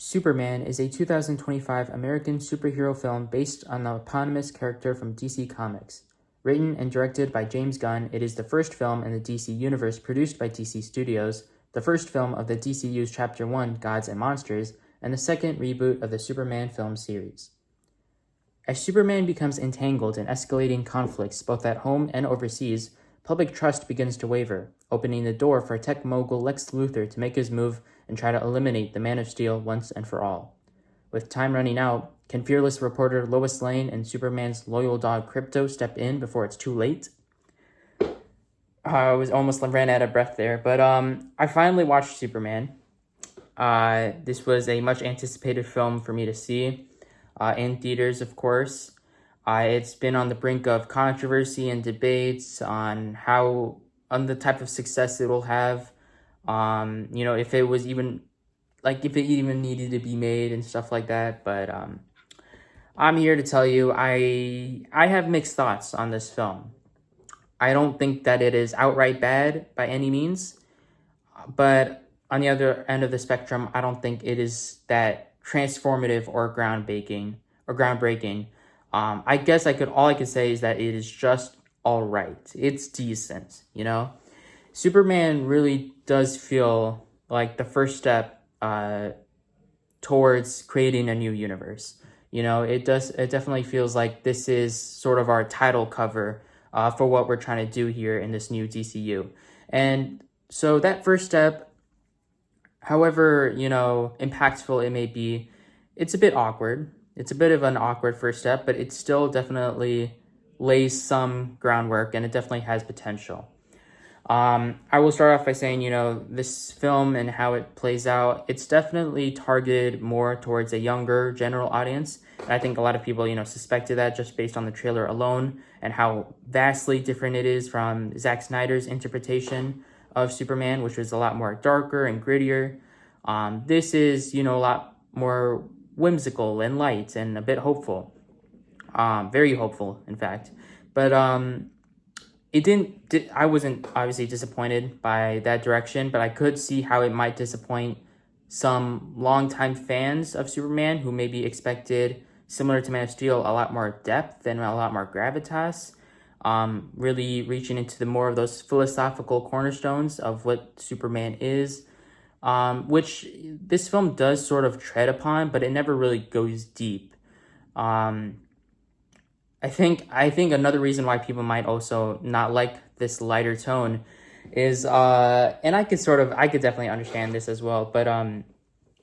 Superman is a 2025 American superhero film based on the eponymous character from DC Comics. Written and directed by James Gunn, it is the first film in the DC universe produced by DC Studios, the first film of the DCU's Chapter 1, Gods and Monsters, and the second reboot of the Superman film series. As Superman becomes entangled in escalating conflicts both at home and overseas, public trust begins to waver, opening the door for tech mogul Lex Luthor to make his move and try to eliminate the Man of Steel once and for all. With time running out, can fearless reporter Lois Lane and Superman's loyal dog Krypto step in before it's too late? I was almost ran out of breath there, but I finally watched Superman. This was a much anticipated film for me to see in theaters, of course. It's been on the brink of controversy and debates on the type of success it will have. If it was even, if it even needed to be made and stuff like that. But I'm here to tell you, I have mixed thoughts on this film. I don't think that it is outright bad by any means. But on the other end of the spectrum, I don't think it is that transformative or groundbreaking. I guess all I could say is that it is just all right. It's decent, Superman really does feel like the first step towards creating a new universe. It definitely feels like this is sort of our title cover for what we're trying to do here in this new DCU. And so that first step, however, impactful it may be, it's a bit awkward. It's a bit of an awkward first step, but it still definitely lays some groundwork and it definitely has potential. I will start off by saying, this film and how it plays out, it's definitely targeted more towards a younger general audience. And I think a lot of people, suspected that just based on the trailer alone and how vastly different it is from Zack Snyder's interpretation of Superman, which was a lot more darker and grittier. This is, a lot more whimsical and light and a bit hopeful. Very hopeful, in fact. But I wasn't obviously disappointed by that direction, but I could see how it might disappoint some longtime fans of Superman who maybe expected, similar to Man of Steel, a lot more depth and a lot more gravitas, really reaching into the more of those philosophical cornerstones of what Superman is, which this film does sort of tread upon, but it never really goes deep. I think another reason why people might also not like this lighter tone is, and I could definitely understand this as well, but,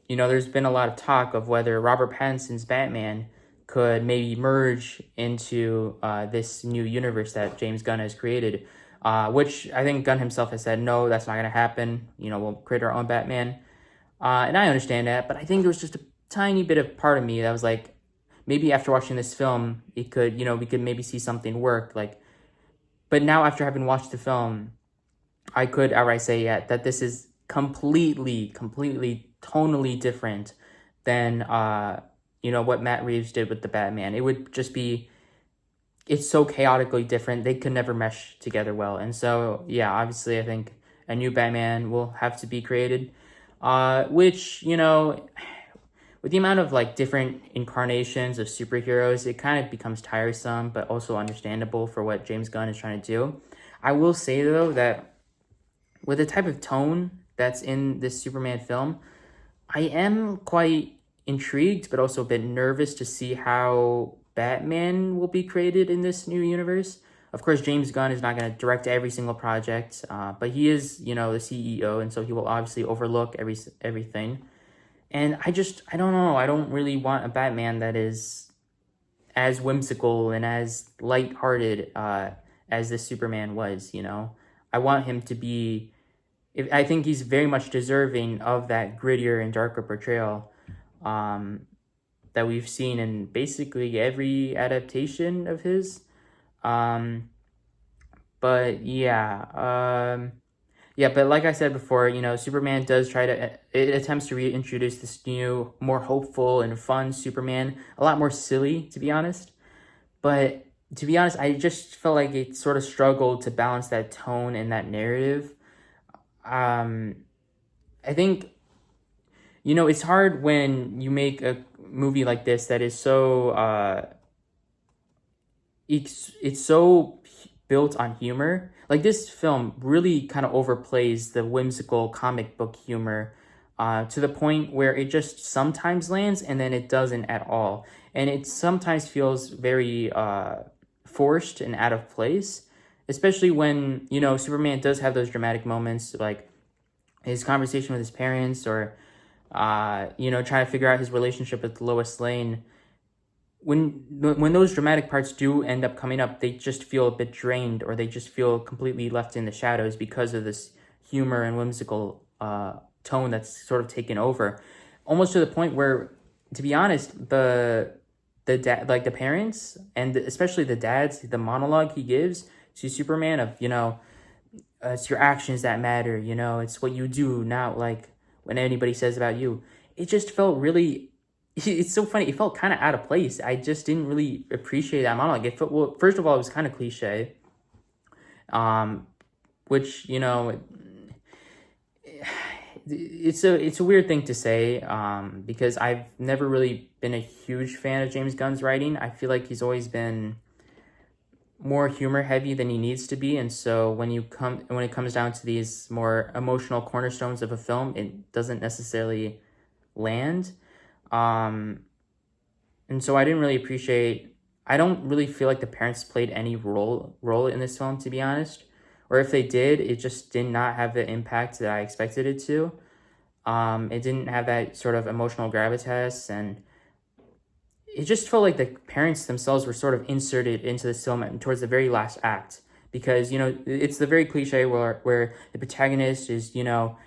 there's been a lot of talk of whether Robert Pattinson's Batman could maybe merge into this new universe that James Gunn has created, which I think Gunn himself has said, no, that's not going to happen. We'll create our own Batman. And I understand that, but I think there was just a tiny bit of part of me that was like, maybe after watching this film, we could maybe see something work. But now after having watched the film, I could outright say, that this is completely, tonally different than, what Matt Reeves did with the Batman. It would just be, it's so chaotically different. They could never mesh together well. And so, obviously I think a new Batman will have to be created, which, with the amount of different incarnations of superheroes, it kind of becomes tiresome, but also understandable for what James Gunn is trying to do. I will say, though, that with the type of tone that's in this Superman film, I am quite intrigued, but also a bit nervous to see how Batman will be created in this new universe. Of course, James Gunn is not going to direct every single project, but he is, the CEO, and so he will obviously overlook everything. And I don't know. I don't really want a Batman that is as whimsical and as lighthearted as this Superman was, I want him to be... I think he's very much deserving of that grittier and darker portrayal that we've seen in basically every adaptation of his. But like I said before, Superman does it attempts to reintroduce this new, more hopeful and fun Superman, a lot more silly, to be honest. But to be honest, I just felt like it sort of struggled to balance that tone and that narrative. I think it's hard when you make a movie like this that is so it's so built on humor. Like this film really kind of overplays the whimsical comic book humor to the point where it just sometimes lands and then it doesn't at all. And it sometimes feels very forced and out of place, especially when, Superman does have those dramatic moments like his conversation with his parents or, trying to figure out his relationship with Lois Lane. When those dramatic parts do end up coming up, they just feel a bit drained, or they just feel completely left in the shadows because of this humor and whimsical tone that's sort of taken over, almost to the point where, to be honest, the dad, like the parents, and especially the dad's, the monologue he gives to Superman of, it's your actions that matter, it's what you do, not like when anybody says about you. It just felt really, it's so funny. It felt kind of out of place. I just didn't really appreciate that monologue. It felt, well, first of all, it was kind of cliche, which, it's a weird thing to say, because I've never really been a huge fan of James Gunn's writing. I feel like he's always been more humor heavy than he needs to be, and so when it comes down to these more emotional cornerstones of a film, it doesn't necessarily land. And so I didn't really appreciate. I don't really feel like the parents played any role in this film, to be honest. Or if they did, it just did not have the impact that I expected it to. It didn't have that sort of emotional gravitas, and it just felt like the parents themselves were sort of inserted into this film towards the very last act. Because, it's the very cliche where the protagonist is,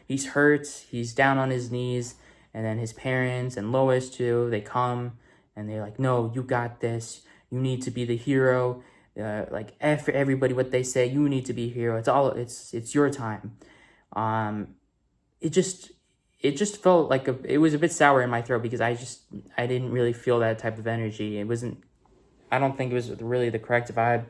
he's hurt, he's down on his knees, and then his parents and Lois too, they come and they're like, no, you got this. You need to be the hero. Like for everybody, what they say, you need to be a hero. It's your time. It just felt like it was a bit sour in my throat because I didn't really feel that type of energy. I don't think it was really the correct vibe.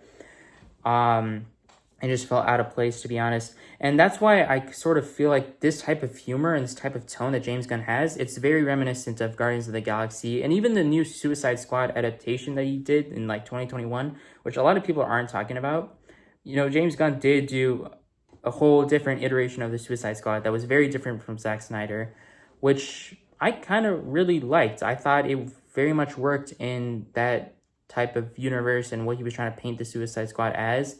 It just felt out of place, to be honest. And that's why I sort of feel like this type of humor and this type of tone that James Gunn has, it's very reminiscent of Guardians of the Galaxy and even the new Suicide Squad adaptation that he did in like 2021, which a lot of people aren't talking about. James Gunn did do a whole different iteration of the Suicide Squad that was very different from Zack Snyder, which I kind of really liked. I thought it very much worked in that type of universe and what he was trying to paint the Suicide Squad as.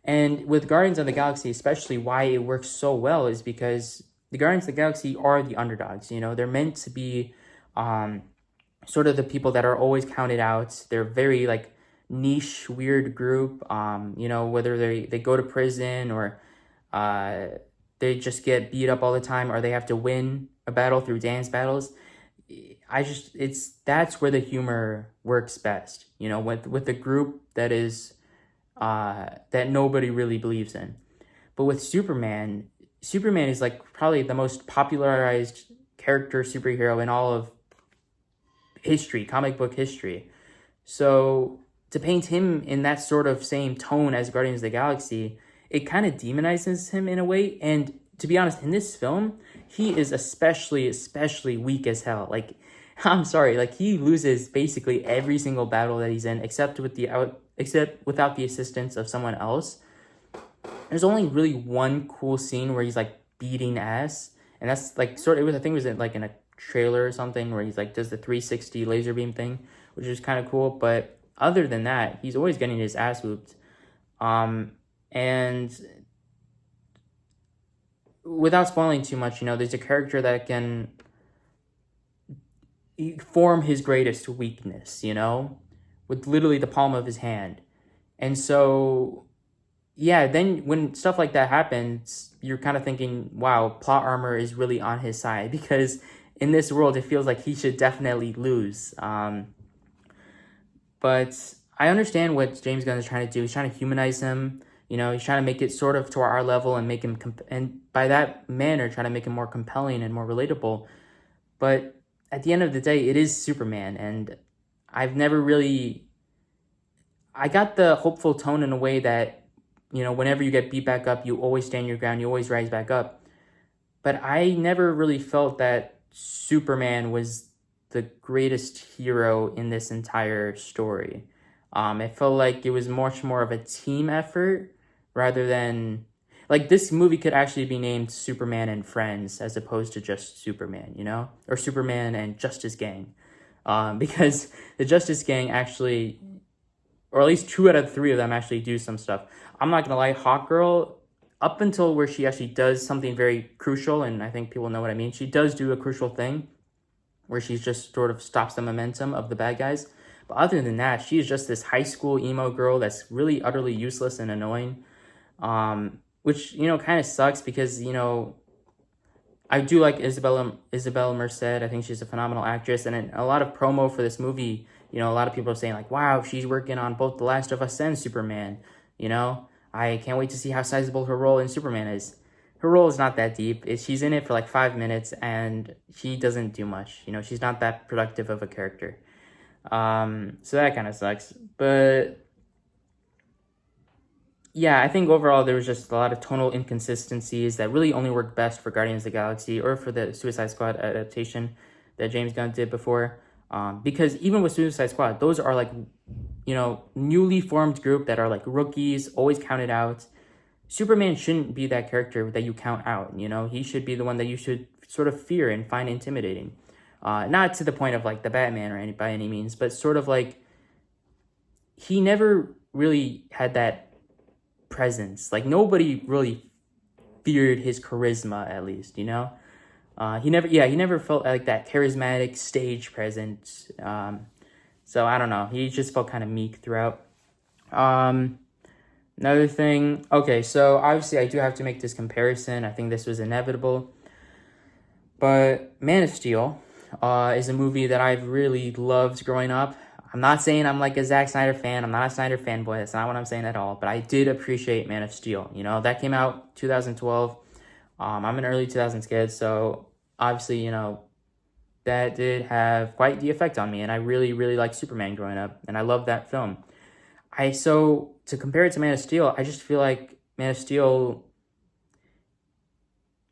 And with Guardians of the Galaxy, especially why it works so well is because the Guardians of the Galaxy are the underdogs. They're meant to be sort of the people that are always counted out. They're very like niche, weird group. Whether they go to prison or they just get beat up all the time, or they have to win a battle through dance battles. That's where the humor works best. With the group that is that nobody really believes in. But with Superman is like probably the most popularized character superhero in all of history, comic book history. So to paint him in that sort of same tone as Guardians of the Galaxy, it kind of demonizes him in a way. And to be honest, in this film, he is especially weak as hell. Like, I'm sorry, like he loses basically every single battle that he's in, except without the assistance of someone else. There's only really one cool scene where he's like beating ass, and that's like I think it was like in a trailer or something where he's like does the 360 laser beam thing, which is kind of cool. But other than that, he's always getting his ass whooped. And without spoiling too much, there's a character that can form his greatest weakness, with literally the palm of his hand. And so, yeah, then when stuff like that happens, you're kind of thinking, wow, plot armor is really on his side, because in this world, it feels like he should definitely lose. But I understand what James Gunn is trying to do. He's trying to humanize him. He's trying to make it sort of to our level and make him, and by that manner, try to make him more compelling and more relatable. But at the end of the day, it is Superman, and I've never really... I got the hopeful tone in a way that, whenever you get beat back up, you always stand your ground, you always rise back up. But I never really felt that Superman was the greatest hero in this entire story. It felt like it was much more of a team effort rather than like this movie could actually be named Superman and Friends as opposed to just Superman, you know, or Superman and Justice Gang, because the Justice Gang actually, or at least 2 out of 3 of them actually do some stuff. I'm not gonna lie, Hawkgirl, up until where she actually does something very crucial, and I think people know what I mean. She does do a crucial thing where she just sort of stops the momentum of the bad guys. But other than that, she's just this high school emo girl that's really utterly useless and annoying. Which, you know, kind of sucks because, you know, I do like Isabella Merced. I think she's a phenomenal actress. And in a lot of promo for this movie, you know, a lot of people are saying like, wow, she's working on both The Last of Us and Superman. You know, I can't wait to see how sizable her role in Superman is. Her role is not that deep. She's in it for like 5 minutes and she doesn't do much. You know, she's not that productive of a character. So that kind of sucks. But yeah, I think overall there was just a lot of tonal inconsistencies that really only worked best for Guardians of the Galaxy or for the Suicide Squad adaptation that James Gunn did before. Because even with Suicide Squad, those are like, you know, newly formed group that are like rookies, always counted out. Superman shouldn't be that character that you count out, you know? He should be the one that you should sort of fear and find intimidating. Not to the point of like the Batman or by any means, but sort of like he never really had that presence. Like nobody really feared his charisma, at least, you know? He never felt like that charismatic stage presence. So I don't know. He just felt kind of meek throughout. Another thing, okay, so obviously I do have to make this comparison. I think this was inevitable. But Man of Steel is a movie that I've really loved growing up. I'm not saying I'm like a Zack Snyder fan. I'm not a Snyder fanboy. That's not what I'm saying at all. But I did appreciate Man of Steel. You know, that came out 2012. I'm an early 2000s kid, so obviously, you know, that did have quite the effect on me. And I really, really liked Superman growing up. And I love that film. So to compare it to Man of Steel, I just feel like Man of Steel,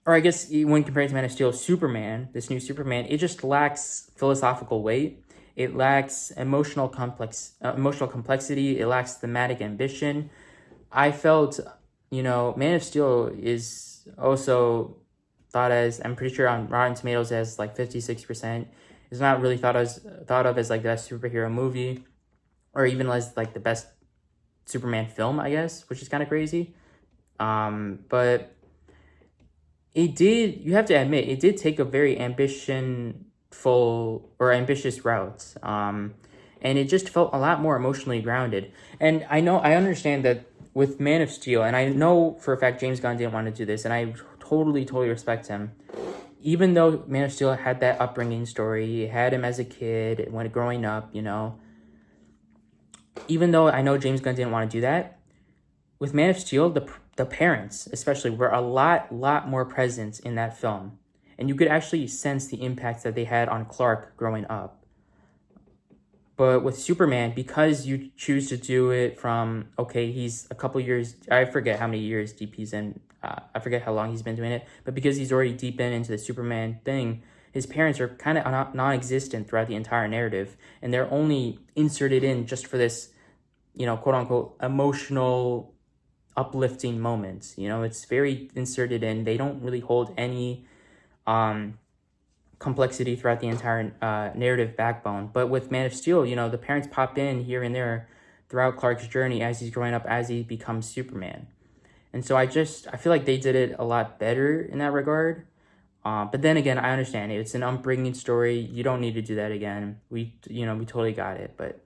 or I guess when compared to Man of Steel, Superman, this new Superman, it just lacks philosophical weight. It lacks emotional complexity. It lacks thematic ambition. I felt, you know, Man of Steel is also thought as, I'm pretty sure on Rotten Tomatoes as like 56%. It's not really thought of as like the best superhero movie, or even as like the best Superman film, I guess, which is kind of crazy. But it did, you have to admit, it did take a very ambitious route. And it just felt a lot more emotionally grounded. And I understand that with Man of Steel, and I know for a fact James Gunn didn't want to do this, and I totally respect him. Even though Man of Steel had that upbringing story, he had him as a kid when growing up, you know. Even though I know James Gunn didn't want to do that, with Man of Steel, the parents especially were a lot more present in that film. And you could actually sense the impact that they had on Clark growing up. But with Superman, because you choose to do it from, okay, he's a couple years, I forget how many years deep he's in, I forget how long he's been doing it, but because he's already deep into the Superman thing, his parents are kind of non-existent throughout the entire narrative, and they're only inserted in just for this, you know, quote-unquote, emotional, uplifting moments. You know, it's very inserted in. They don't really hold any complexity throughout the entire narrative backbone. But with Man of Steel, you know, the parents pop in here and there throughout Clark's journey as he's growing up, as he becomes Superman. And so I feel like they did it a lot better in that regard. But then again, I understand it. It's an upbringing story. You don't need to do that again. We totally got it. But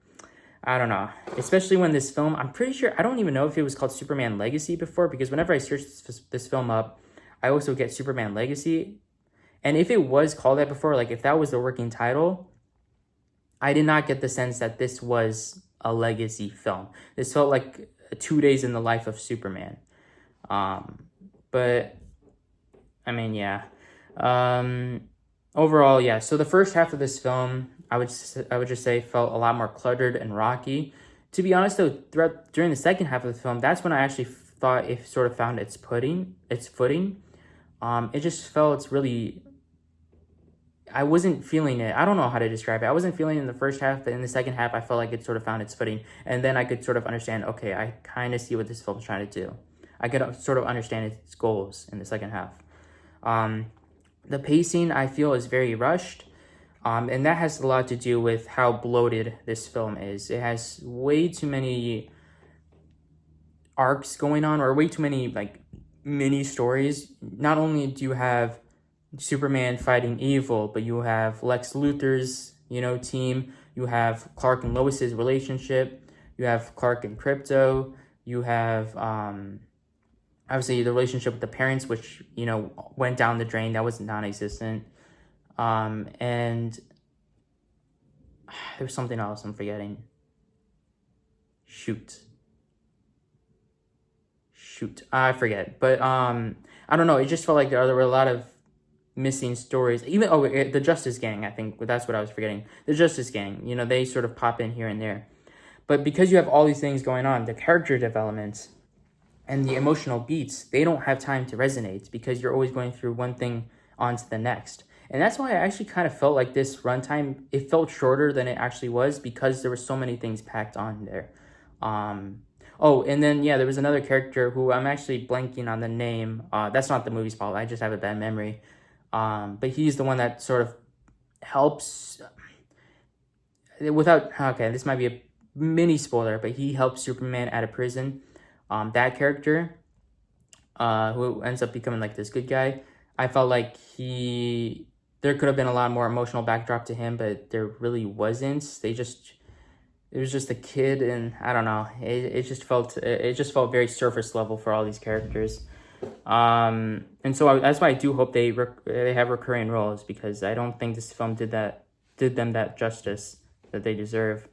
I don't know. Especially when this film, I'm pretty sure, I don't even know if it was called Superman Legacy before, because whenever I search this film up, I also get Superman Legacy. And if it was called that before, like if that was the working title, I did not get the sense that this was a legacy film. This felt like 2 days in the life of Superman. But I mean, yeah. Overall, yeah. So the first half of this film, I would just say felt a lot more cluttered and rocky. To be honest, though, during the second half of the film, that's when I actually thought it sort of found its footing. It just felt really. I wasn't feeling it. I don't know how to describe it. I wasn't feeling it in the first half, but in the second half, I felt like it sort of found its footing. And then I could sort of understand, okay, I kind of see what this film is trying to do. I could sort of understand its goals in the second half. The pacing, I feel, is very rushed. And that has a lot to do with how bloated this film is. It has way too many arcs going on, or way too many like mini stories. Not only do you have Superman fighting evil, but you have Lex Luthor's, team. You have Clark and Lois's relationship. You have Clark and Krypto. You have obviously the relationship with the parents, which went down the drain. That was non-existent. And there's something else I'm forgetting. Shoot, I forget. But I don't know. It just felt like there were a lot of missing stories. Even the Justice Gang, I think that's what I was forgetting. The Justice Gang, they sort of pop in here and there. But because you have all these things going on, the character development and the emotional beats, they don't have time to resonate because you're always going through one thing onto the next. And that's why I actually kind of felt like this runtime, it felt shorter than it actually was because there were so many things packed on there. And then, there was another character who I'm actually blanking on the name. That's not the movie's fault. I just have a bad memory. But he's the one that sort of helps this might be a mini spoiler, but he helps Superman out of prison. That character, who ends up becoming like this good guy, I felt like there could have been a lot more emotional backdrop to him, but there really wasn't. It was just a kid, and I don't know. It just felt very surface level for all these characters. And so that's why I do hope they have recurring roles, because I don't think this film did them that justice that they deserve.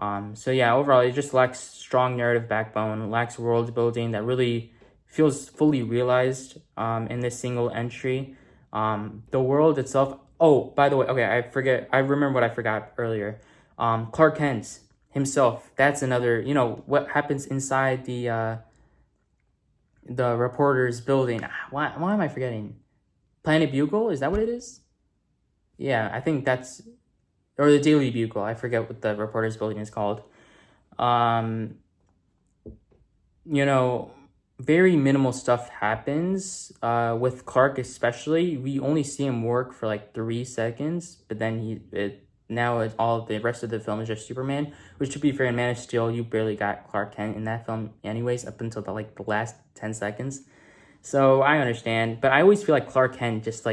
Overall, it just lacks strong narrative backbone, lacks world building that really feels fully realized in this single entry. The world itself. Oh, by the way, okay, I remember what I forgot earlier. Clark Kent himself. That's another. What happens inside the reporter's building. Why am I forgetting? Planet Bugle? Is that what it is? Yeah, I think that's... Or the Daily Bugle. I forget what the reporter's building is called. Very minimal stuff happens. With Clark especially, we only see him work for like 3 seconds, but then all the rest of the film is just Superman, which, to be fair, in Man of Steel, you barely got Clark Kent in that film anyways, up until the last 10 seconds. So I understand, but I always feel like Clark Kent just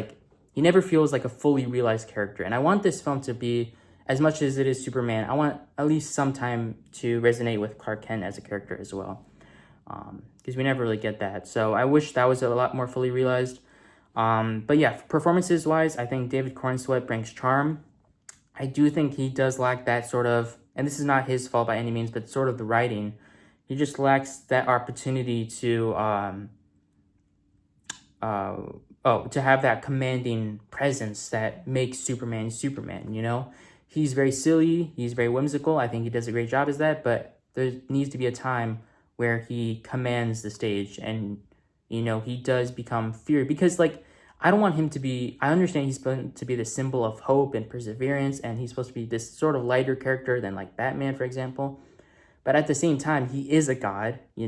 he never feels like a fully realized character. And I want this film to be, as much as it is Superman, I want at least some time to resonate with Clark Kent as a character as well. Because we never really get that. So I wish that was a lot more fully realized. But yeah, performances wise, I think David Cornsweet brings charm. I do think he does lack that sort of, and this is not his fault by any means, but sort of the writing. He just lacks that opportunity to have that commanding presence that makes Superman Superman, He's very silly, he's very whimsical. I think he does a great job as that, but there needs to be a time where he commands the stage and, he does become feared. Because, I don't want him to be... I understand he's supposed to be the symbol of hope and perseverance, and he's supposed to be this sort of lighter character than, Batman, for example. But at the same time, he is a god, he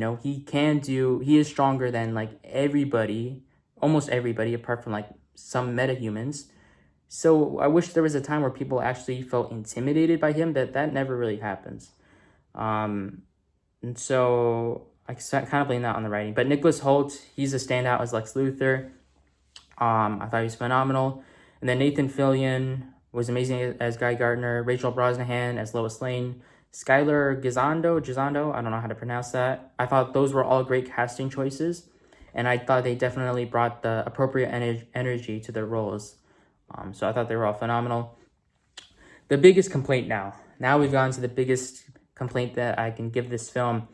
is stronger than, everybody, almost everybody, apart from, some metahumans. So I wish there was a time where people actually felt intimidated by him, but that never really happens. And so I kind of blame that on the writing. But Nicholas Hoult, he's a standout as Lex Luthor. I thought he was phenomenal. And then Nathan Fillion was amazing as Guy Gardner. Rachel Brosnahan as Lois Lane. Skylar Gisondo, I don't know how to pronounce that. I thought those were all great casting choices. And I thought they definitely brought the appropriate energy to their roles. So I thought they were all phenomenal. The biggest complaint now we've gone to the biggest complaint that I can give this film.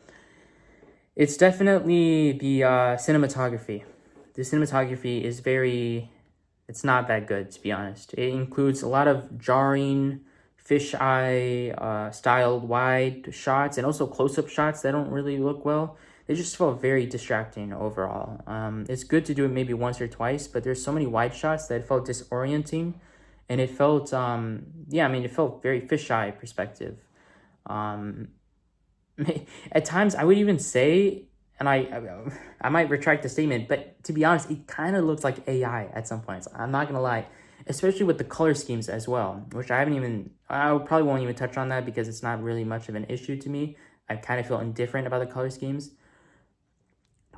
It's definitely the cinematography. The cinematography is it's not that good, to be honest. It includes a lot of jarring, fisheye styled wide shots, and also close-up shots that don't really look well. They just felt very distracting overall. It's good to do it maybe once or twice, but there's so many wide shots that it felt disorienting. and it felt yeah, I mean, it felt very fisheye perspective. Um, at times, I would even say, and I might retract the statement, but to be honest, it kind of looks like AI at some points. I'm not gonna lie, especially with the color schemes as well, which I probably won't even touch on that because it's not really much of an issue to me. I kind of feel indifferent about the color schemes,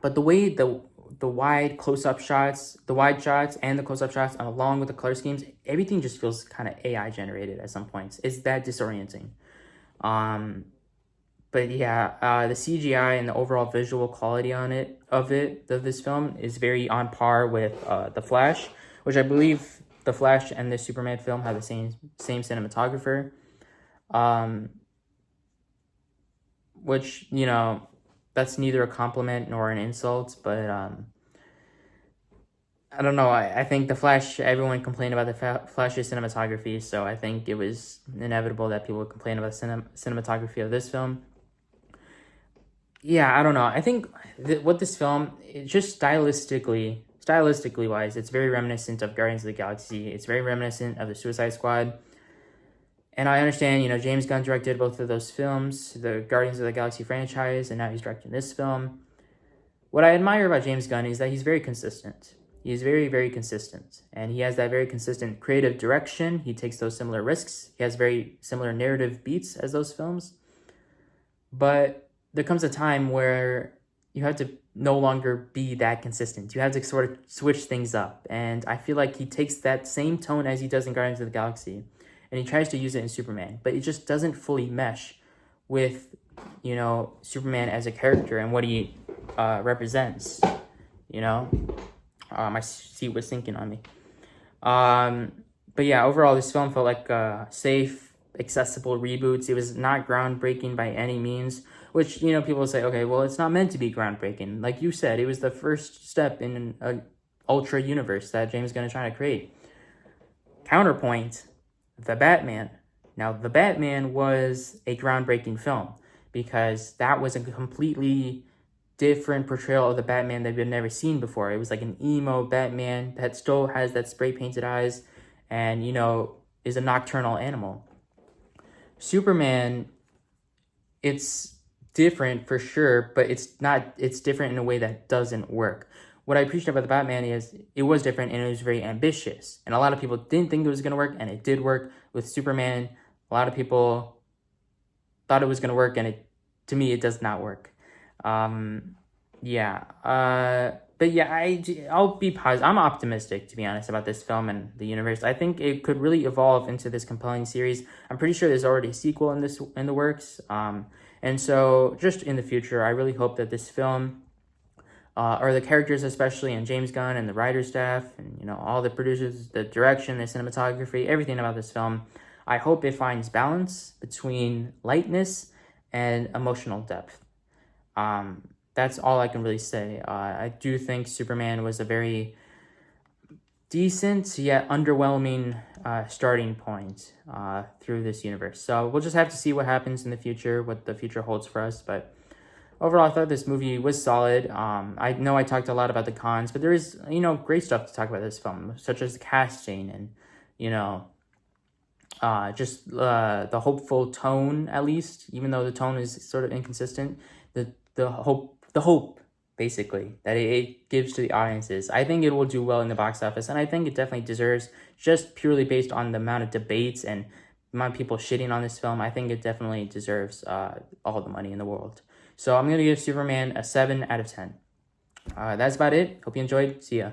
but the way the wide close-up shots, the wide shots and the close-up shots, along with the color schemes, everything just feels kind of AI generated at some points. It's that disorienting. Um, but yeah, the CGI and the overall visual quality of this film is very on par with the Flash, which I believe the Flash and the Superman film have the same cinematographer. Um, which, you know, that's neither a compliment nor an insult, but I don't know. I think the Flash, everyone complained about the Flash's cinematography, so I think it was inevitable that people would complain about the cinematography of this film. Yeah, I don't know. I think what this film, it just stylistically wise, it's very reminiscent of Guardians of the Galaxy. It's very reminiscent of the Suicide Squad. And I understand, you know, James Gunn directed both of those films, the Guardians of the Galaxy franchise, and now he's directing this film. What I admire about James Gunn is that he's very consistent. He is very, very consistent. And he has that very consistent creative direction. He takes those similar risks. He has very similar narrative beats as those films. But there comes a time where you have to no longer be that consistent. You have to sort of switch things up. And I feel like he takes that same tone as he does in Guardians of the Galaxy, and he tries to use it in Superman, but it just doesn't fully mesh with, you know, Superman as a character and what he represents, you know. My seat was sinking on me. But yeah, overall, this film felt like safe, accessible reboots. It was not groundbreaking by any means, which, you know, people say, okay, well, it's not meant to be groundbreaking. Like you said, it was the first step in an ultra universe that James Gunn is trying to create. Counterpoint, The Batman. Now, The Batman was a groundbreaking film because that was a completely different portrayal of the Batman that we've never seen before. It was like an emo Batman that still has that spray painted eyes and, you know, is a nocturnal animal. Superman, it's different for sure, but it's different in a way that doesn't work. What I appreciate about the Batman is it was different and it was very ambitious. And a lot of people didn't think it was going to work, and it did work. With Superman, a lot of people thought it was going to work, and to me, it does not work. Yeah. But yeah, I'll be positive. I'm optimistic, to be honest, about this film and the universe. I think it could really evolve into this compelling series. I'm pretty sure there's already a sequel in the works. And so just in the future, I really hope that this film, or the characters especially, and James Gunn and the writer staff, and, you know, all the producers, the direction, the cinematography, everything about this film, I hope it finds balance between lightness and emotional depth. That's all I can really say. I do think Superman was a very decent yet underwhelming starting point through this universe. So we'll just have to see what happens in the future, what the future holds for us. But overall, I thought this movie was solid. I know I talked a lot about the cons, but there is, you know, great stuff to talk about this film, such as the casting and, you know, just the hopeful tone, at least, even though the tone is sort of inconsistent. The hope, basically, that it gives to the audiences. I think it will do well in the box office, and I think it definitely deserves, just purely based on the amount of debates and the amount of people shitting on this film, I think it definitely deserves all the money in the world. So I'm going to give Superman a 7 out of 10. That's about it. Hope you enjoyed. See ya.